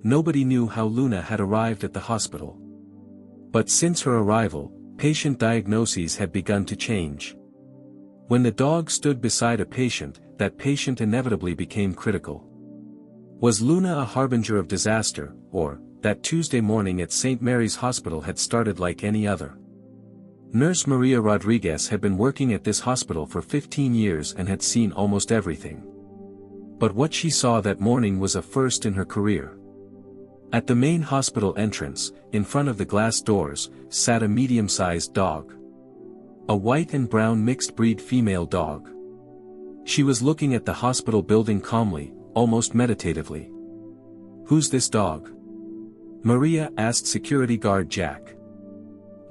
Nobody knew how Luna had arrived at the hospital. But since her arrival, patient diagnoses had begun to change. When the dog stood beside a patient, that patient inevitably became critical. Was Luna a harbinger of disaster, or, that Tuesday morning at St. Mary's Hospital had started like any other? Nurse Maria Rodriguez had been working at this hospital for 15 years and had seen almost everything. But what she saw that morning was a first in her career. At the main hospital entrance, in front of the glass doors, sat a medium-sized dog. A white and brown mixed-breed female dog. She was looking at the hospital building calmly, almost meditatively. "Who's this dog?" Maria asked security guard Jack.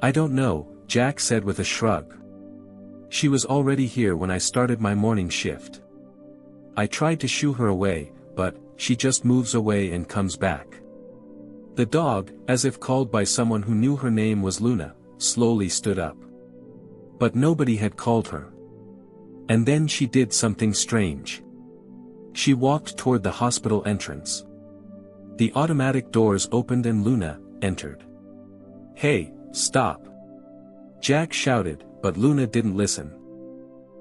"I don't know," Jack said with a shrug. "She was already here when I started my morning shift. I tried to shoo her away, but she just moves away and comes back." The dog, as if called by someone who knew her name was Luna, slowly stood up. But nobody had called her. And then she did something strange. She walked toward the hospital entrance. The automatic doors opened and Luna entered. "Hey, stop!" Jack shouted, but Luna didn't listen.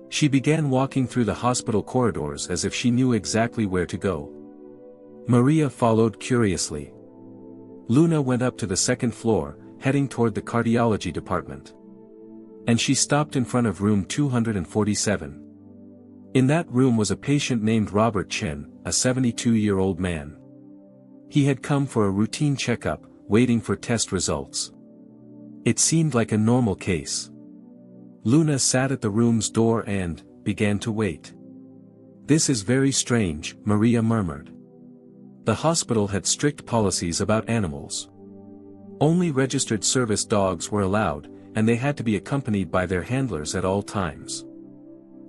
She began walking through the hospital corridors as if she knew exactly where to go. Maria followed curiously. Luna went up to the second floor, heading toward the cardiology department. And she stopped in front of room 247. In that room was a patient named Robert Chen, a 72-year-old man. He had come for a routine checkup, waiting for test results. It seemed like a normal case. Luna sat at the room's door and began to wait. "This is very strange," Maria murmured. The hospital had strict policies about animals. Only registered service dogs were allowed, and they had to be accompanied by their handlers at all times.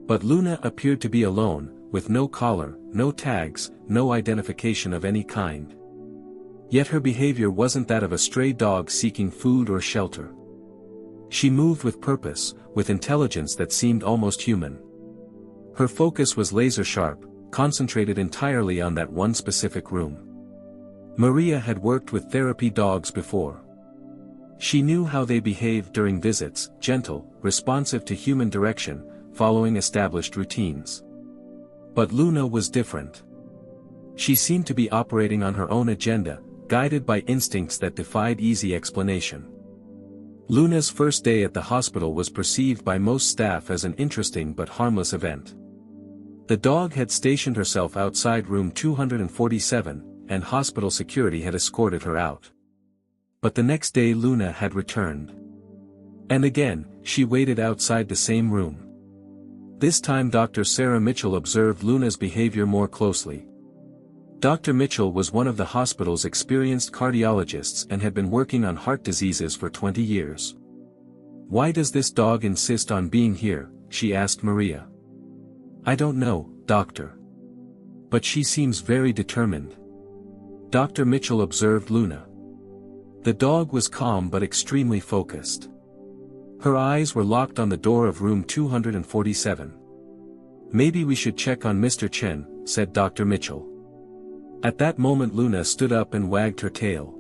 But Luna appeared to be alone, with no collar, no tags, no identification of any kind. Yet her behavior wasn't that of a stray dog seeking food or shelter. She moved with purpose, with intelligence that seemed almost human. Her focus was laser-sharp, concentrated entirely on that one specific room. Maria had worked with therapy dogs before. She knew how they behaved during visits, gentle, responsive to human direction, following established routines. But Luna was different. She seemed to be operating on her own agenda, guided by instincts that defied easy explanation. Luna's first day at the hospital was perceived by most staff as an interesting but harmless event. The dog had stationed herself outside room 247, and hospital security had escorted her out. But the next day Luna had returned. And again, she waited outside the same room. This time Dr. Sarah Mitchell observed Luna's behavior more closely. Dr. Mitchell was one of the hospital's experienced cardiologists and had been working on heart diseases for 20 years. "Why does this dog insist on being here?" she asked Maria. "I don't know, doctor. But she seems very determined." Dr. Mitchell observed Luna. The dog was calm but extremely focused. Her eyes were locked on the door of room 247. "Maybe we should check on Mr. Chen," said Dr. Mitchell. At that moment Luna stood up and wagged her tail.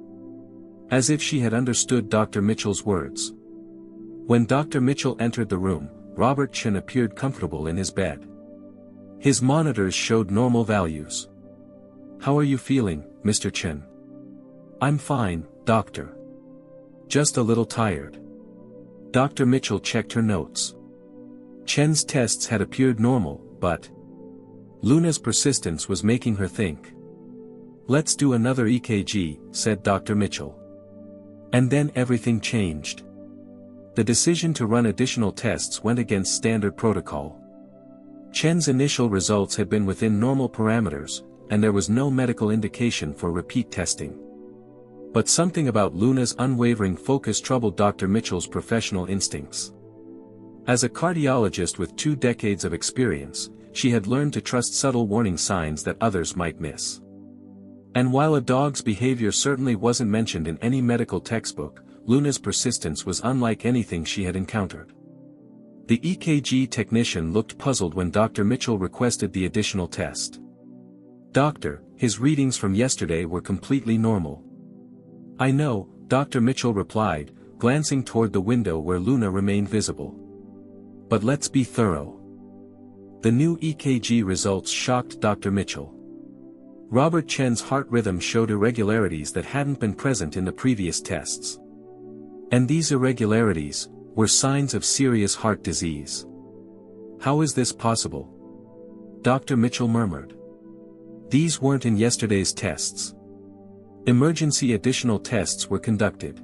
As if she had understood Dr. Mitchell's words. When Dr. Mitchell entered the room, Robert Chen appeared comfortable in his bed. His monitors showed normal values. "How are you feeling, Mr. Chen?" "I'm fine, doctor. Just a little tired." Dr. Mitchell checked her notes. Chen's tests had appeared normal, but Luna's persistence was making her think. "Let's do another EKG," said Dr. Mitchell. And then everything changed. The decision to run additional tests went against standard protocol. Chen's initial results had been within normal parameters, and there was no medical indication for repeat testing. But something about Luna's unwavering focus troubled Dr. Mitchell's professional instincts. As a cardiologist with 2 decades of experience, she had learned to trust subtle warning signs that others might miss. And while a dog's behavior certainly wasn't mentioned in any medical textbook, Luna's persistence was unlike anything she had encountered. The EKG technician looked puzzled when Dr. Mitchell requested the additional test. Doctor, his readings from yesterday were completely normal. I know, Dr. Mitchell replied, glancing toward the window where Luna remained visible. But let's be thorough. The new EKG results shocked Dr. Mitchell. Robert Chen's heart rhythm showed irregularities that hadn't been present in the previous tests. And these irregularities were signs of serious heart disease. How is this possible? Dr. Mitchell murmured. These weren't in yesterday's tests. Emergency additional tests were conducted.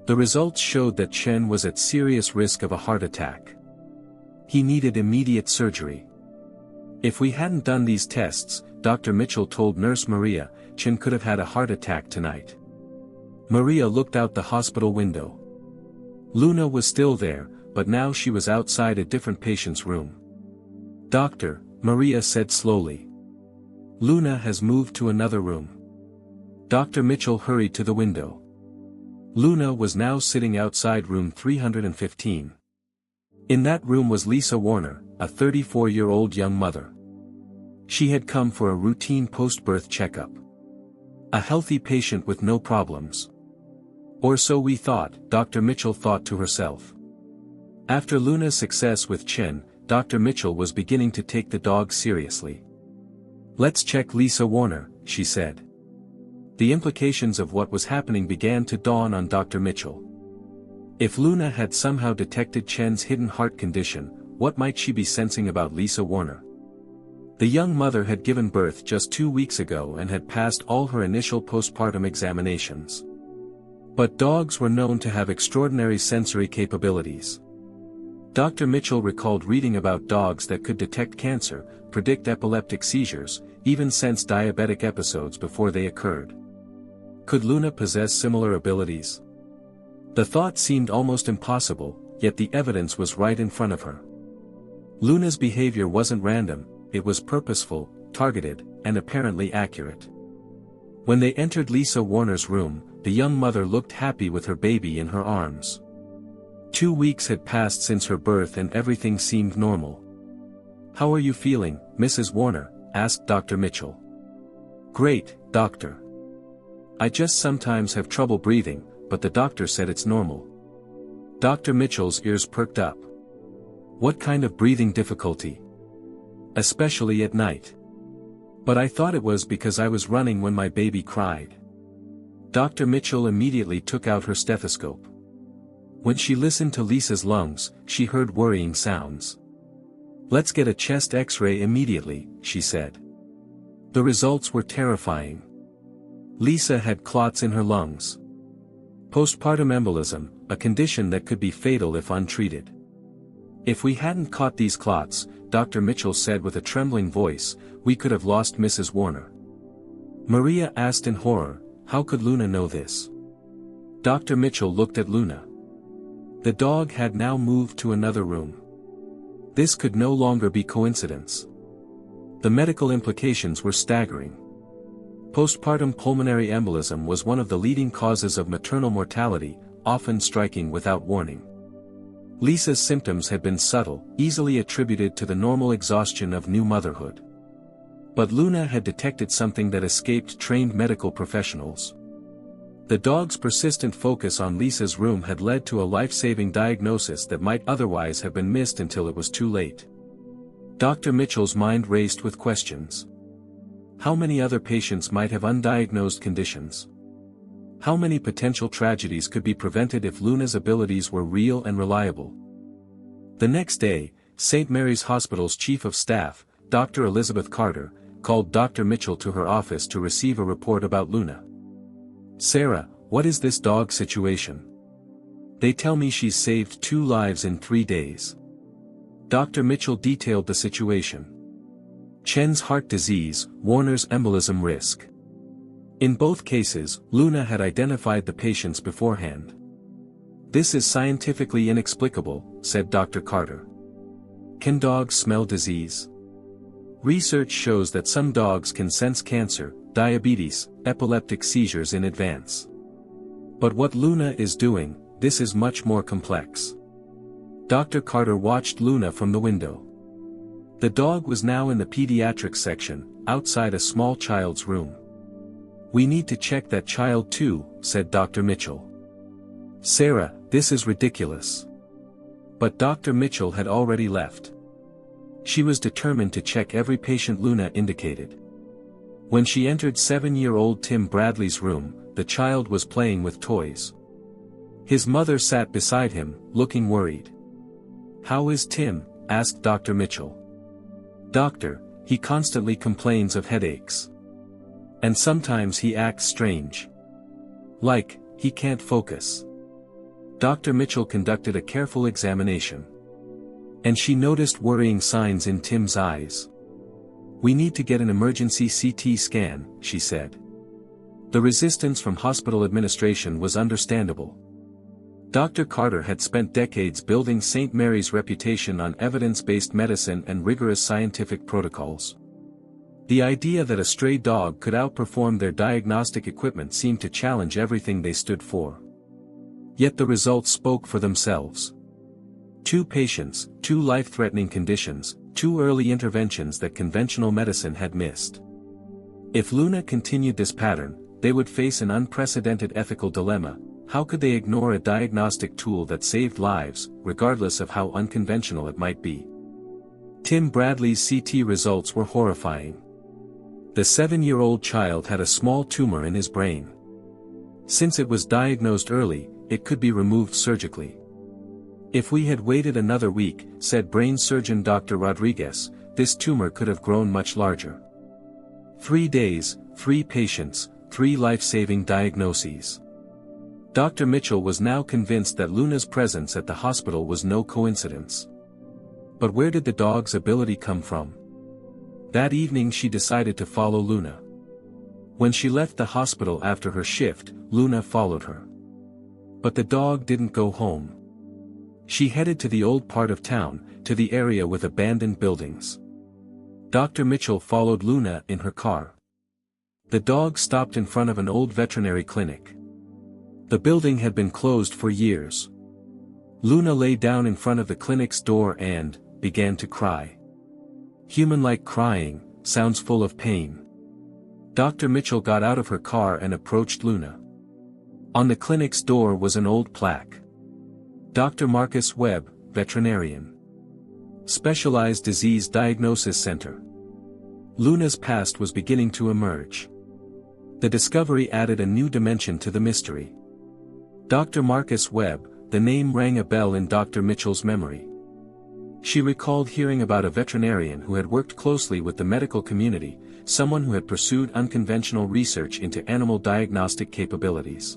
The results showed that Chen was at serious risk of a heart attack. He needed immediate surgery. If we hadn't done these tests, Dr. Mitchell told Nurse Maria, Chen could have had a heart attack tonight. Maria looked out the hospital window. Luna was still there, but now she was outside a different patient's room. Doctor, Maria said slowly. Luna has moved to another room. Dr. Mitchell hurried to the window. Luna was now sitting outside room 315. In that room was Lisa Warner, a 34-year-old young mother. She had come for a routine post-birth checkup. A healthy patient with no problems. Or so we thought, Dr. Mitchell thought to herself. After Luna's success with Chen, Dr. Mitchell was beginning to take the dog seriously. Let's check Lisa Warner, she said. The implications of what was happening began to dawn on Dr. Mitchell. If Luna had somehow detected Chen's hidden heart condition, what might she be sensing about Lisa Warner? The young mother had given birth just 2 weeks ago and had passed all her initial postpartum examinations. But dogs were known to have extraordinary sensory capabilities. Dr. Mitchell recalled reading about dogs that could detect cancer, predict epileptic seizures, even sense diabetic episodes before they occurred. Could Luna possess similar abilities? The thought seemed almost impossible, yet the evidence was right in front of her. Luna's behavior wasn't random, it was purposeful, targeted, and apparently accurate. When they entered Lisa Warner's room, the young mother looked happy with her baby in her arms. 2 weeks had passed since her birth and everything seemed normal. How are you feeling, Mrs. Warner? Asked Dr. Mitchell. Great, doctor. I just sometimes have trouble breathing, but the doctor said it's normal. Dr. Mitchell's ears perked up. What kind of breathing difficulty? Especially at night. But I thought it was because I was running when my baby cried. Dr. Mitchell immediately took out her stethoscope. When she listened to Lisa's lungs, she heard worrying sounds. Let's get a chest X-ray immediately, she said. The results were terrifying. Lisa had clots in her lungs. Postpartum embolism, a condition that could be fatal if untreated. If we hadn't caught these clots, Dr. Mitchell said with a trembling voice, we could have lost Mrs. Warner. Maria asked in horror, how could Luna know this? Dr. Mitchell looked at Luna. The dog had now moved to another room. This could no longer be coincidence. The medical implications were staggering. Postpartum pulmonary embolism was one of the leading causes of maternal mortality, often striking without warning. Lisa's symptoms had been subtle, easily attributed to the normal exhaustion of new motherhood. But Luna had detected something that escaped trained medical professionals. The dog's persistent focus on Lisa's room had led to a life-saving diagnosis that might otherwise have been missed until it was too late. Dr. Mitchell's mind raced with questions. How many other patients might have undiagnosed conditions? How many potential tragedies could be prevented if Luna's abilities were real and reliable? The next day, St. Mary's Hospital's Chief of Staff, Dr. Elizabeth Carter, called Dr. Mitchell to her office to receive a report about Luna. Sarah, what is this dog situation? They tell me she's saved 2 lives in 3 days. Dr. Mitchell detailed the situation. Chen's heart disease, Warner's embolism risk. In both cases, Luna had identified the patients beforehand. This is scientifically inexplicable, said Dr. Carter. Can dogs smell disease? Research shows that some dogs can sense cancer, diabetes, epileptic seizures in advance. But what Luna is doing, this is much more complex. Dr. Carter watched Luna from the window. The dog was now in the pediatrics section, outside a small child's room. "We need to check that child too," said Dr. Mitchell. "Sarah, this is ridiculous." But Dr. Mitchell had already left. She was determined to check every patient Luna indicated. When she entered 7-year-old Tim Bradley's room, the child was playing with toys. His mother sat beside him, looking worried. "How is Tim?" asked Dr. Mitchell. "Doctor, he constantly complains of headaches. And sometimes he acts strange. Like, he can't focus." Dr. Mitchell conducted a careful examination. And she noticed worrying signs in Tim's eyes. "We need to get an emergency CT scan," she said. The resistance from hospital administration was understandable. Dr. Carter had spent decades building St. Mary's reputation on evidence-based medicine and rigorous scientific protocols. The idea that a stray dog could outperform their diagnostic equipment seemed to challenge everything they stood for. Yet the results spoke for themselves. 2 patients, 2 life-threatening conditions, 2 early interventions that conventional medicine had missed. If Luna continued this pattern, they would face an unprecedented ethical dilemma. How could they ignore a diagnostic tool that saved lives, regardless of how unconventional it might be? Tim Bradley's CT results were horrifying. The 7-year-old child had a small tumor in his brain. Since it was diagnosed early, it could be removed surgically. "If we had waited another week," said brain surgeon Dr. Rodriguez, "this tumor could have grown much larger." 3 days, 3 patients, 3 life-saving diagnoses. Dr. Mitchell was now convinced that Luna's presence at the hospital was no coincidence. But where did the dog's ability come from? That evening she decided to follow Luna. When she left the hospital after her shift, Luna followed her. But the dog didn't go home. She headed to the old part of town, to the area with abandoned buildings. Dr. Mitchell followed Luna in her car. The dog stopped in front of an old veterinary clinic. The building had been closed for years. Luna lay down in front of the clinic's door and began to cry. Human-like crying, sounds full of pain. Dr. Mitchell got out of her car and approached Luna. On the clinic's door was an old plaque. Dr. Marcus Webb, veterinarian. Specialized Disease Diagnosis Center. Luna's past was beginning to emerge. The discovery added a new dimension to the mystery. Dr. Marcus Webb, the name rang a bell in Dr. Mitchell's memory. She recalled hearing about a veterinarian who had worked closely with the medical community, someone who had pursued unconventional research into animal diagnostic capabilities.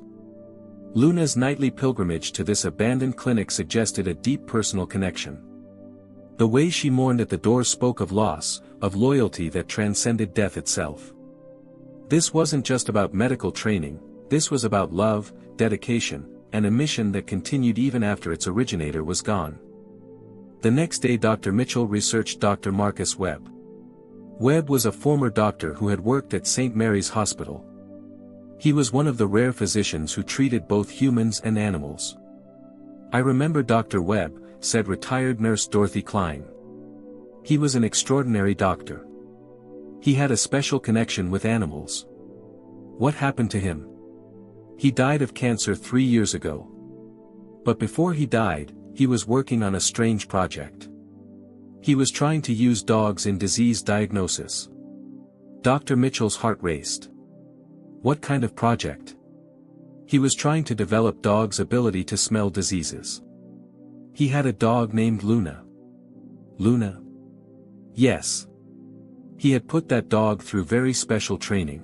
Luna's nightly pilgrimage to this abandoned clinic suggested a deep personal connection. The way she mourned at the door spoke of loss, of loyalty that transcended death itself. This wasn't just about medical training, this was about love, dedication, and a mission that continued even after its originator was gone. The next day Dr. Mitchell researched Dr. Marcus Webb. Webb was a former doctor who had worked at St. Mary's Hospital. He was one of the rare physicians who treated both humans and animals. "I remember Dr. Webb," said retired nurse Dorothy Klein. "He was an extraordinary doctor. He had a special connection with animals." "What happened to him?" "He died of cancer 3 years ago. But before he died, he was working on a strange project. He was trying to use dogs in disease diagnosis." Dr. Mitchell's heart raced. What kind of project? He was trying to develop dogs' ability to smell diseases. He had a dog named Luna. Luna? Yes. He had put that dog through very special training.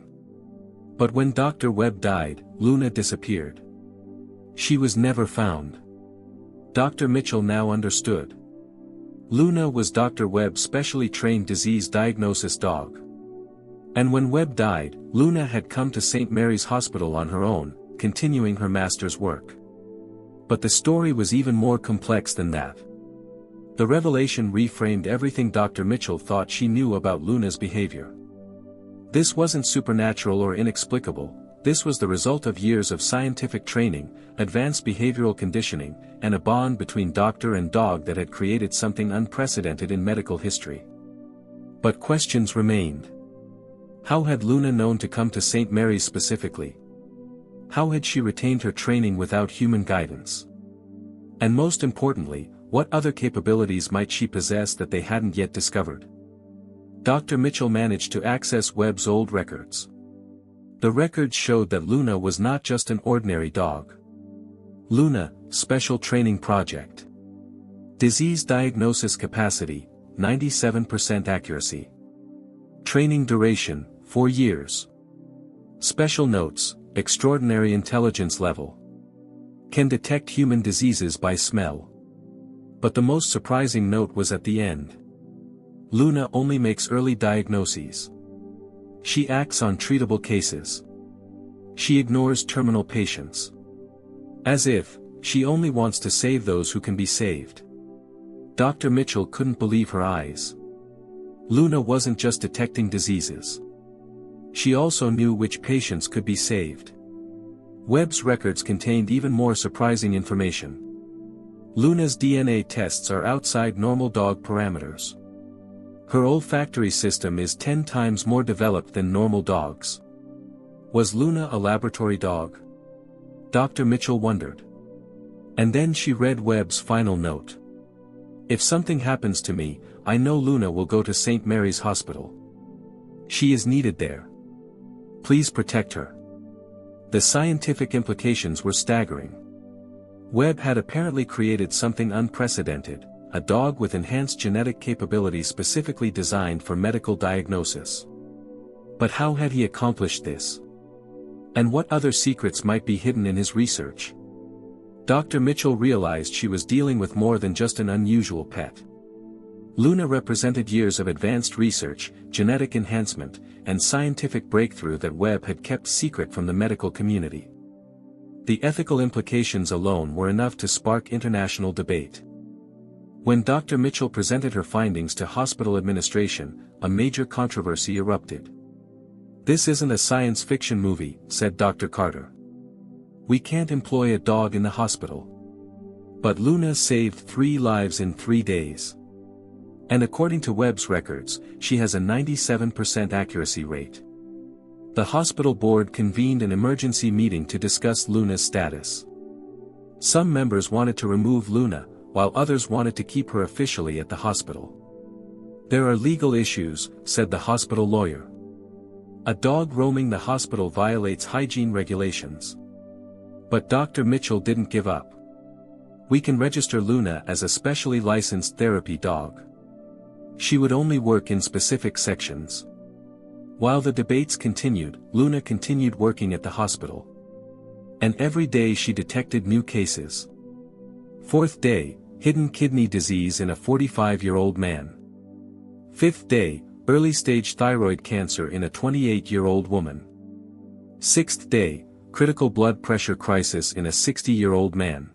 But when Dr. Webb died, Luna disappeared. She was never found. Dr. Mitchell now understood. Luna was Dr. Webb's specially trained disease diagnosis dog. And when Webb died, Luna had come to St. Mary's Hospital on her own, continuing her master's work. But the story was even more complex than that. The revelation reframed everything Dr. Mitchell thought she knew about Luna's behavior. This wasn't supernatural or inexplicable, this was the result of years of scientific training, advanced behavioral conditioning, and a bond between doctor and dog that had created something unprecedented in medical history. But questions remained. How had Luna known to come to St. Mary's specifically? How had she retained her training without human guidance? And most importantly, what other capabilities might she possess that they hadn't yet discovered? Dr. Mitchell managed to access Webb's old records. The records showed that Luna was not just an ordinary dog. Luna, Special Training Project. Disease diagnosis capacity, 97% accuracy. Training duration, 4 years. Special notes, extraordinary intelligence level. Can detect human diseases by smell. But the most surprising note was at the end. Luna only makes early diagnoses. She acts on treatable cases. She ignores terminal patients. As if, she only wants to save those who can be saved. Dr. Mitchell couldn't believe her eyes. Luna wasn't just detecting diseases. She also knew which patients could be saved. Webb's records contained even more surprising information. Luna's DNA tests are outside normal dog parameters. Her olfactory system is 10 times more developed than normal dogs. Was Luna a laboratory dog? Dr. Mitchell wondered. And then she read Webb's final note. If something happens to me, I know Luna will go to St. Mary's Hospital. She is needed there. Please protect her. The scientific implications were staggering. Webb had apparently created something unprecedented, a dog with enhanced genetic capabilities specifically designed for medical diagnosis. But how had he accomplished this? And what other secrets might be hidden in his research? Dr. Mitchell realized she was dealing with more than just an unusual pet. Luna represented years of advanced research, genetic enhancement, and scientific breakthrough that Webb had kept secret from the medical community. The ethical implications alone were enough to spark international debate. When Dr. Mitchell presented her findings to hospital administration, a major controversy erupted. "This isn't a science fiction movie," said Dr. Carter. "We can't employ a dog in the hospital." But Luna saved 3 lives in 3 days. And according to Webb's records, she has a 97% accuracy rate. The hospital board convened an emergency meeting to discuss Luna's status. Some members wanted to remove Luna, while others wanted to keep her officially at the hospital. "There are legal issues," said the hospital lawyer. "A dog roaming the hospital violates hygiene regulations." But Dr. Mitchell didn't give up. "We can register Luna as a specially licensed therapy dog. She would only work in specific sections." While the debates continued, Luna continued working at the hospital. And every day she detected new cases. 4th day, hidden kidney disease in a 45-year-old man. 5th day, early-stage thyroid cancer in a 28-year-old woman. 6th day, critical blood pressure crisis in a 60-year-old man.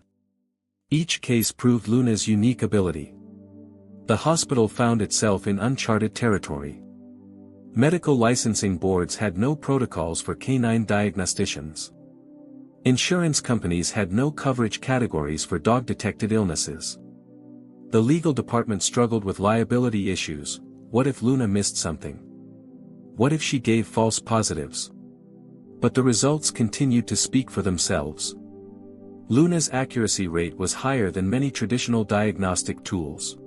Each case proved Luna's unique ability. The hospital found itself in uncharted territory. Medical licensing boards had no protocols for canine diagnosticians. Insurance companies had no coverage categories for dog-detected illnesses. The legal department struggled with liability issues. What if Luna missed something? What if she gave false positives? But the results continued to speak for themselves. Luna's accuracy rate was higher than many traditional diagnostic tools.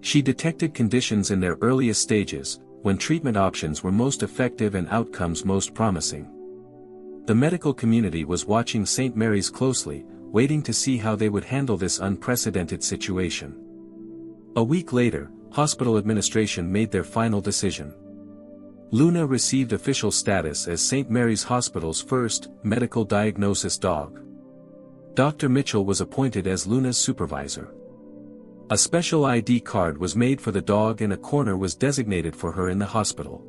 She detected conditions in their earliest stages, when treatment options were most effective and outcomes most promising. The medical community was watching St. Mary's closely, waiting to see how they would handle this unprecedented situation. A week later, hospital administration made their final decision. Luna received official status as St. Mary's Hospital's first medical diagnosis dog. Dr. Mitchell was appointed as Luna's supervisor. A special ID card was made for the dog and a corner was designated for her in the hospital.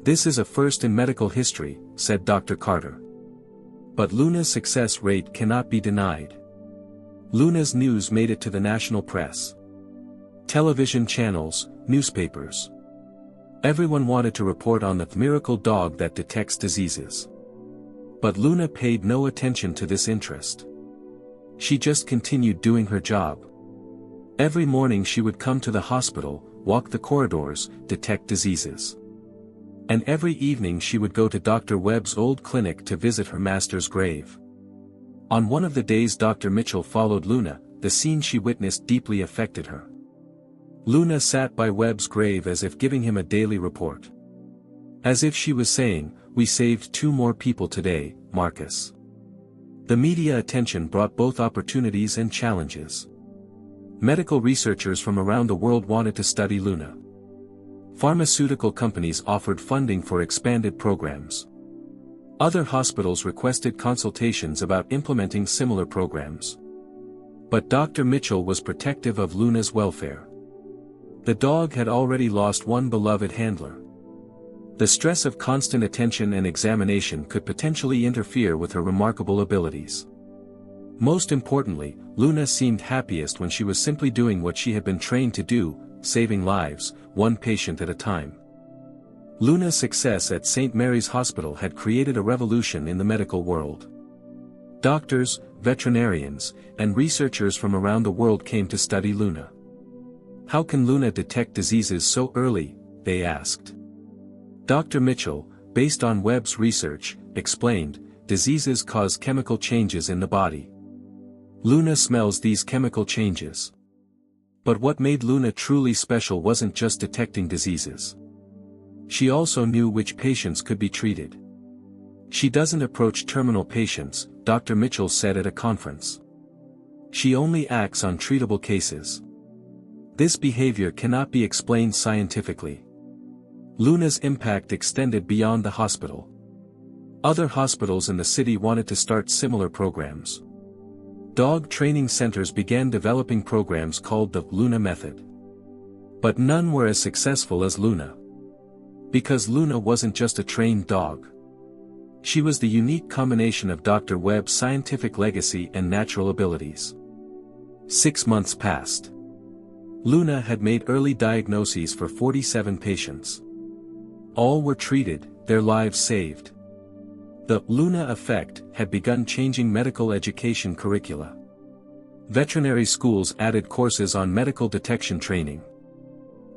"This is a first in medical history," said Dr. Carter. But Luna's success rate cannot be denied. Luna's news made it to the national press. Television channels, newspapers. Everyone wanted to report on the miracle dog that detects diseases. But Luna paid no attention to this interest. She just continued doing her job. Every morning she would come to the hospital, walk the corridors, detect diseases. And every evening she would go to Dr. Webb's old clinic to visit her master's grave. On one of the days Dr. Mitchell followed Luna, the scene she witnessed deeply affected her. Luna sat by Webb's grave as if giving him a daily report. As if she was saying, "We saved 2 more people today, Marcus." The media attention brought both opportunities and challenges. Medical researchers from around the world wanted to study Luna. Pharmaceutical companies offered funding for expanded programs. Other hospitals requested consultations about implementing similar programs. But Dr. Mitchell was protective of Luna's welfare. The dog had already lost one beloved handler. The stress of constant attention and examination could potentially interfere with her remarkable abilities. Most importantly, Luna seemed happiest when she was simply doing what she had been trained to do, saving lives, one patient at a time. Luna's success at St. Mary's Hospital had created a revolution in the medical world. Doctors, veterinarians, and researchers from around the world came to study Luna. How can Luna detect diseases so early, they asked. Dr. Mitchell, based on Webb's research, explained, diseases cause chemical changes in the body. Luna smells these chemical changes. But what made Luna truly special wasn't just detecting diseases. She also knew which patients could be treated. She doesn't approach terminal patients, Dr. Mitchell said at a conference. She only acts on treatable cases. This behavior cannot be explained scientifically. Luna's impact extended beyond the hospital. Other hospitals in the city wanted to start similar programs. Dog training centers began developing programs called the Luna Method. But none were as successful as Luna. Because Luna wasn't just a trained dog. She was the unique combination of Dr. Webb's scientific legacy and natural abilities. 6 months passed. Luna had made early diagnoses for 47 patients. All were treated, their lives saved. The Luna effect had begun changing medical education curricula. Veterinary schools added courses on medical detection training.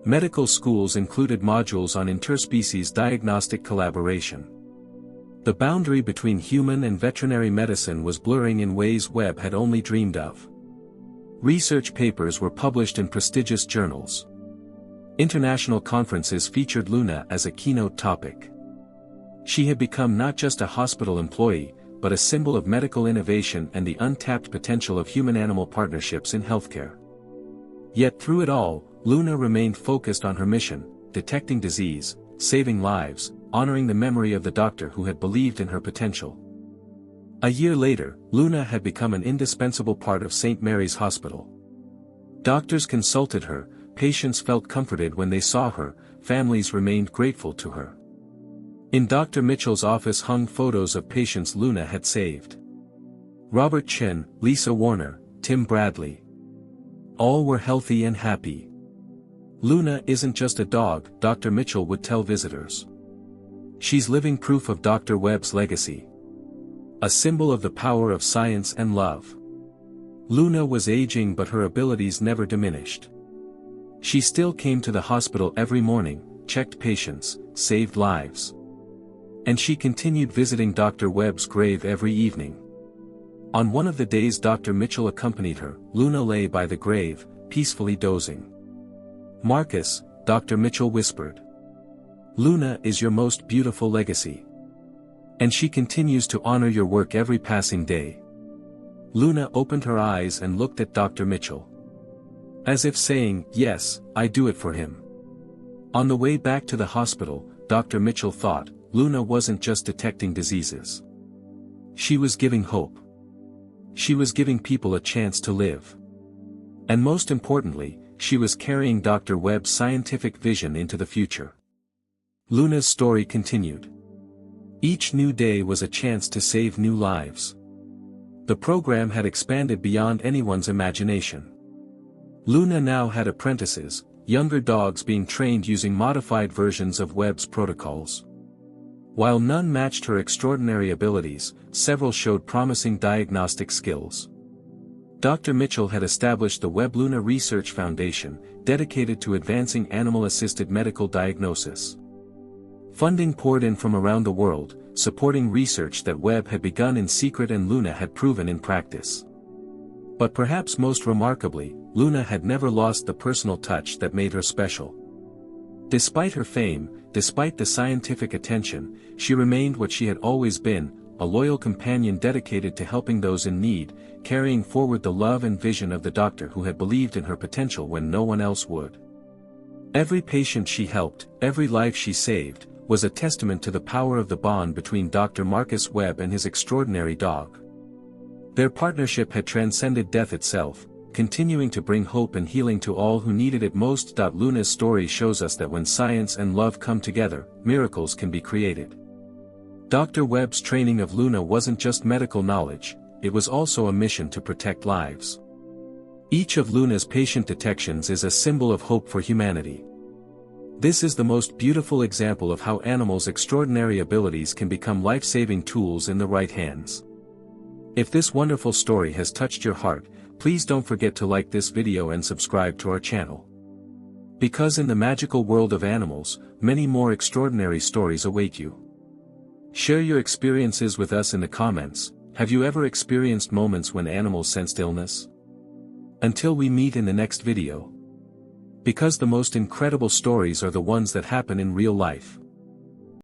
Medical schools included modules on interspecies diagnostic collaboration. The boundary between human and veterinary medicine was blurring in ways Webb had only dreamed of. Research papers were published in prestigious journals. International conferences featured Luna as a keynote topic. She had become not just a hospital employee, but a symbol of medical innovation and the untapped potential of human-animal partnerships in healthcare. Yet through it all, Luna remained focused on her mission, detecting disease, saving lives, honoring the memory of the doctor who had believed in her potential. A year later, Luna had become an indispensable part of St. Mary's Hospital. Doctors consulted her, patients felt comforted when they saw her, families remained grateful to her. In Dr. Mitchell's office hung photos of patients Luna had saved. Robert Chin, Lisa Warner, Tim Bradley. All were healthy and happy. Luna isn't just a dog, Dr. Mitchell would tell visitors. She's living proof of Dr. Webb's legacy. A symbol of the power of science and love. Luna was aging but her abilities never diminished. She still came to the hospital every morning, checked patients, saved lives. And she continued visiting Dr. Webb's grave every evening. On one of the days Dr. Mitchell accompanied her, Luna lay by the grave, peacefully dozing. "Marcus," Dr. Mitchell whispered. "Luna is your most beautiful legacy. And she continues to honor your work every passing day." Luna opened her eyes and looked at Dr. Mitchell. As if saying, "Yes, I do it for him." On the way back to the hospital, Dr. Mitchell thought, Luna wasn't just detecting diseases. She was giving hope. She was giving people a chance to live. And most importantly, she was carrying Dr. Webb's scientific vision into the future. Luna's story continued. Each new day was a chance to save new lives. The program had expanded beyond anyone's imagination. Luna now had apprentices, younger dogs being trained using modified versions of Webb's protocols. While none matched her extraordinary abilities, several showed promising diagnostic skills. Dr. Mitchell had established the Webb Luna Research Foundation, dedicated to advancing animal-assisted medical diagnosis. Funding poured in from around the world, supporting research that Webb had begun in secret and Luna had proven in practice. But perhaps most remarkably, Luna had never lost the personal touch that made her special. Despite her fame, despite the scientific attention, she remained what she had always been, a loyal companion dedicated to helping those in need, carrying forward the love and vision of the doctor who had believed in her potential when no one else would. Every patient she helped, every life she saved, was a testament to the power of the bond between Dr. Marcus Webb and his extraordinary dog. Their partnership had transcended death itself, continuing to bring hope and healing to all who needed it most. Luna's story shows us that when science and love come together, miracles can be created. Dr. Webb's training of Luna wasn't just medical knowledge, it was also a mission to protect lives. Each of Luna's patient detections is a symbol of hope for humanity. This is the most beautiful example of how animals' extraordinary abilities can become life-saving tools in the right hands. If this wonderful story has touched your heart, please don't forget to like this video and subscribe to our channel. Because in the magical world of animals, many more extraordinary stories await you. Share your experiences with us in the comments. Have you ever experienced moments when animals sensed illness? Until we meet in the next video. Because the most incredible stories are the ones that happen in real life.